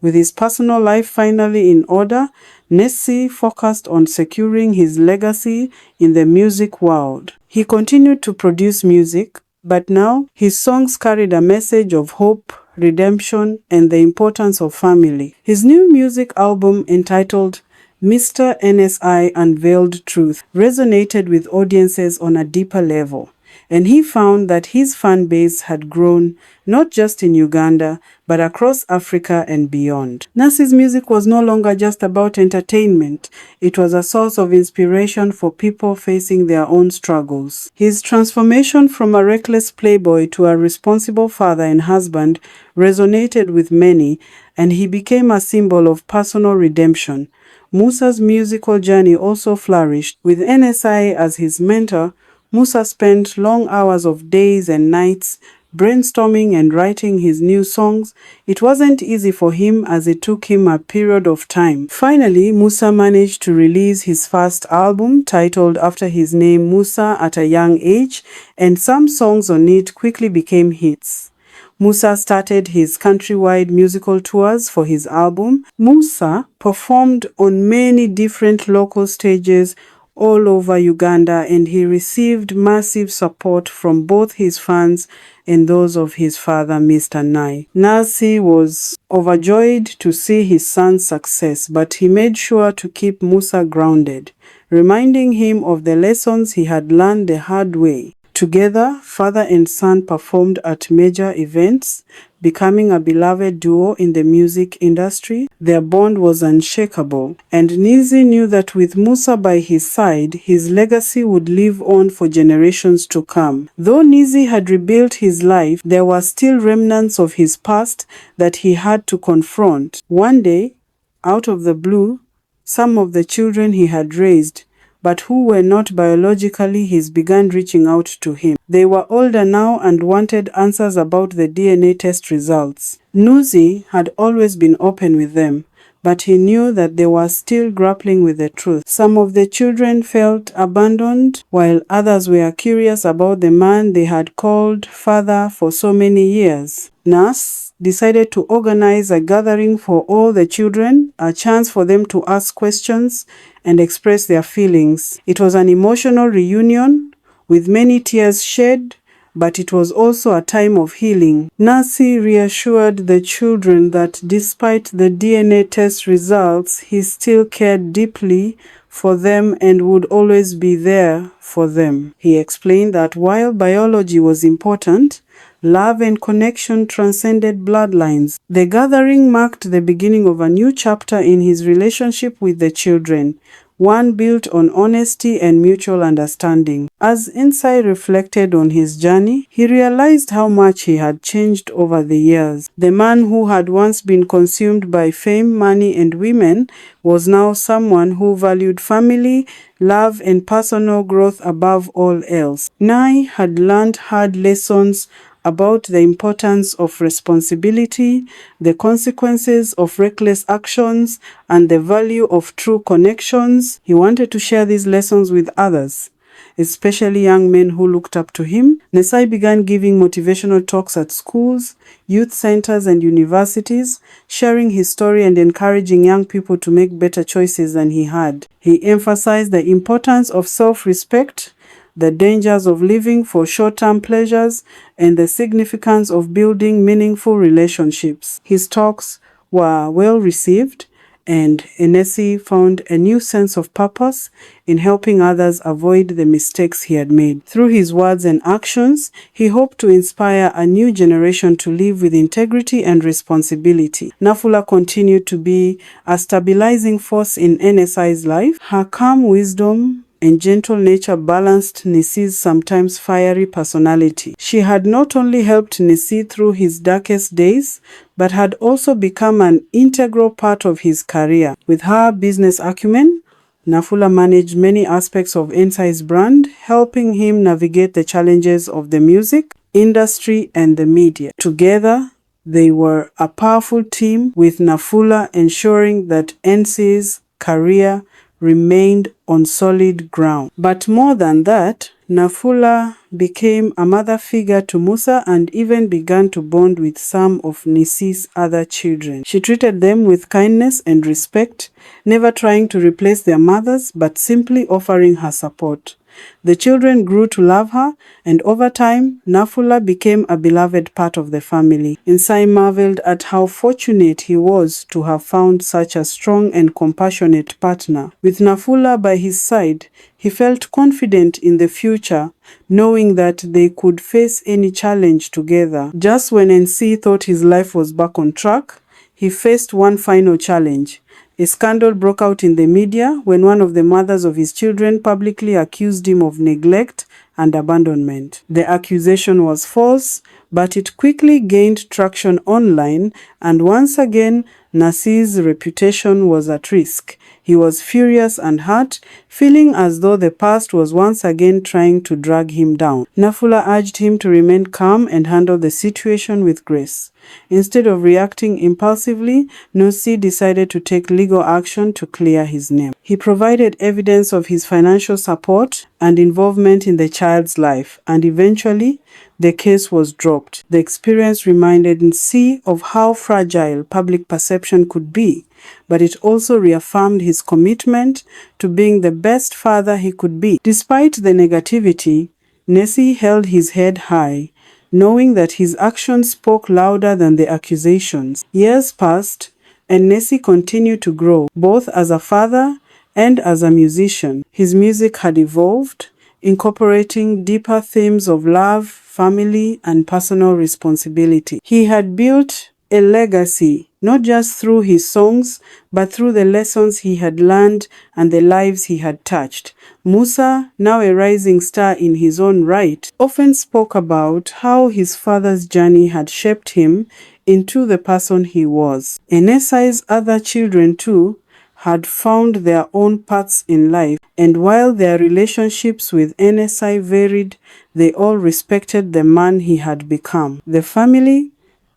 With his personal life finally in order, Nessie focused on securing his legacy in the music world. He continued to produce music, but now his songs carried a message of hope, redemption, and the importance of family. His new music album, entitled Mr. NSI Unveiled Truth, resonated with audiences on a deeper level, and he found that his fan base had grown not just in Uganda, but across Africa and beyond. Nasi's music was no longer just about entertainment. It was a source of inspiration for people facing their own struggles. His transformation from a reckless playboy to a responsible father and husband resonated with many, and he became a symbol of personal redemption. Musa's musical journey also flourished. With NSI as his mentor, Musa spent long hours of days and nights brainstorming and writing his new songs. It wasn't easy for him, as it took him a period of time. Finally, Musa managed to release his first album, titled after his name, Musa, at a young age, and some songs on it quickly became hits. Musa started his countrywide musical tours for his album. Musa performed on many different local stages all over Uganda, and he received massive support from both his fans and those of his father, Mr. Nai. Nasi was overjoyed to see his son's success, but he made sure to keep Musa grounded, reminding him of the lessons he had learned the hard way. Together, father and son performed at major events, becoming a beloved duo in the music industry. Their bond was unshakable, and Nizi knew that with Musa by his side, his legacy would live on for generations to come. Though Nizi had rebuilt his life, there were still remnants of his past that he had to confront. One day, out of the blue, some of the children he had raised, but who were not biologically his, began reaching out to him. They were older now and wanted answers about the DNA test results. Nuzi had always been open with them, but he knew that they were still grappling with the truth. Some of the children felt abandoned, while others were curious about the man they had called father for so many years. Nas decided to organize a gathering for all the children, a chance for them to ask questions and express their feelings. It was an emotional reunion with many tears shed, but it was also a time of healing. Nasi reassured the children that despite the DNA test results, he still cared deeply for them and would always be there for them. He explained that while biology was important, love and connection transcended bloodlines. The gathering marked the beginning of a new chapter in his relationship with the children, one built on honesty and mutual understanding. As Insai reflected on his journey, he realized how much he had changed over the years. The man who had once been consumed by fame, money, and women was now someone who valued family, love, and personal growth above all else. Nai had learned hard lessons about the importance of responsibility, the consequences of reckless actions, and the value of true connections. He wanted to share these lessons with others, especially young men who looked up to him. Nesai began giving motivational talks at schools, youth centers, and universities, sharing his story and encouraging young people to make better choices than he had. He emphasized the importance of self-respect, the dangers of living for short-term pleasures, and the significance of building meaningful relationships. His talks were well received, and Enesi found a new sense of purpose in helping others avoid the mistakes he had made. Through his words and actions, he hoped to inspire a new generation to live with integrity and responsibility. Nafula continued to be a stabilizing force in NSI's life. Her calm wisdom and gentle nature balanced Nisi's sometimes fiery personality. She had not only helped Nisi through his darkest days, but had also become an integral part of his career. With her business acumen, Nafula managed many aspects of Nsai's brand, helping him navigate the challenges of the music industry and the media. Together, they were a powerful team, with Nafula ensuring that Nsai's career remained on solid ground. But more than that, Nafula became a mother figure to Musa and even began to bond with some of Nisi's other children. She treated them with kindness and respect, never trying to replace their mothers but simply offering her support. The children grew to love her, and over time, Nafula became a beloved part of the family. Nsai marveled at how fortunate he was to have found such a strong and compassionate partner. With Nafula by his side, he felt confident in the future, knowing that they could face any challenge together. Just when Nsi thought his life was back on track, he faced one final challenge. A scandal broke out in the media when one of the mothers of his children publicly accused him of neglect and abandonment. The accusation was false, but it quickly gained traction online, and once again, Nasi's reputation was at risk. He was furious and hurt, feeling as though the past was once again trying to drag him down. Nafula urged him to remain calm and handle the situation with grace. Instead of reacting impulsively, Nusi decided to take legal action to clear his name. He provided evidence of his financial support and involvement in the child's life, and eventually, the case was dropped. The experience reminded Nsi of how fragile public perception could be, but it also reaffirmed his commitment to being the best father he could be. Despite the negativity, Nesi held his head high, knowing that his actions spoke louder than the accusations. Years passed, and Nesi continued to grow, both as a father and as a musician. His music had evolved, incorporating deeper themes of love, family, and personal responsibility. He had built a legacy, not just through his songs, but through the lessons he had learned and the lives he had touched. Musa, now a rising star in his own right, often spoke about how his father's journey had shaped him into the person he was. Enesai's other children, too, had found their own paths in life, and while their relationships with Enesai varied, they all respected the man he had become. The family,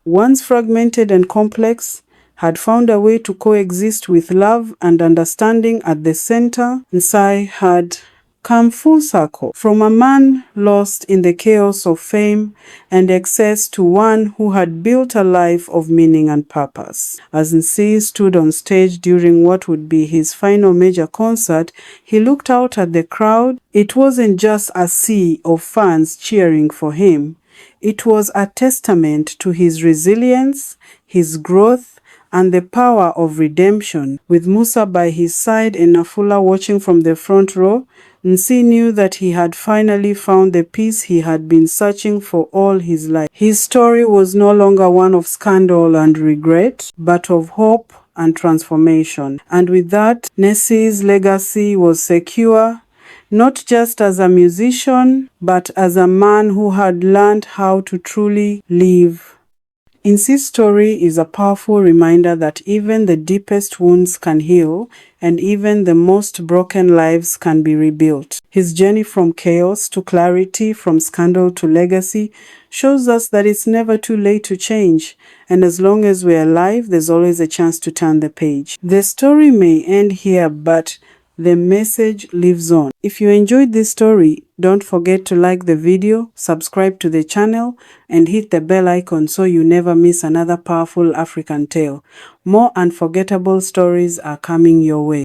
once fragmented and complex, had found a way to coexist with love and understanding at the center. Nsai had come full circle, from a man lost in the chaos of fame and excess to one who had built a life of meaning and purpose. As Nsi stood on stage during what would be his final major concert, he looked out at the crowd. It wasn't just a sea of fans cheering for him. It was a testament to his resilience, his growth, and the power of redemption. With Musa by his side and Nafula watching from the front row, Nsi knew that he had finally found the peace he had been searching for all his life. His story was no longer one of scandal and regret, but of hope and transformation. And with that, Nesi's legacy was secure, not just as a musician, but as a man who had learned how to truly live. Nsi's story is a powerful reminder that even the deepest wounds can heal, and even the most broken lives can be rebuilt. His journey from chaos to clarity, from scandal to legacy, shows us that it's never too late to change, and as long as we're alive, there's always a chance to turn the page. The story may end here, but the message lives on. If you enjoyed this story, don't forget to like the video, subscribe to the channel, and hit the bell icon so you never miss another powerful African tale. More unforgettable stories are coming your way.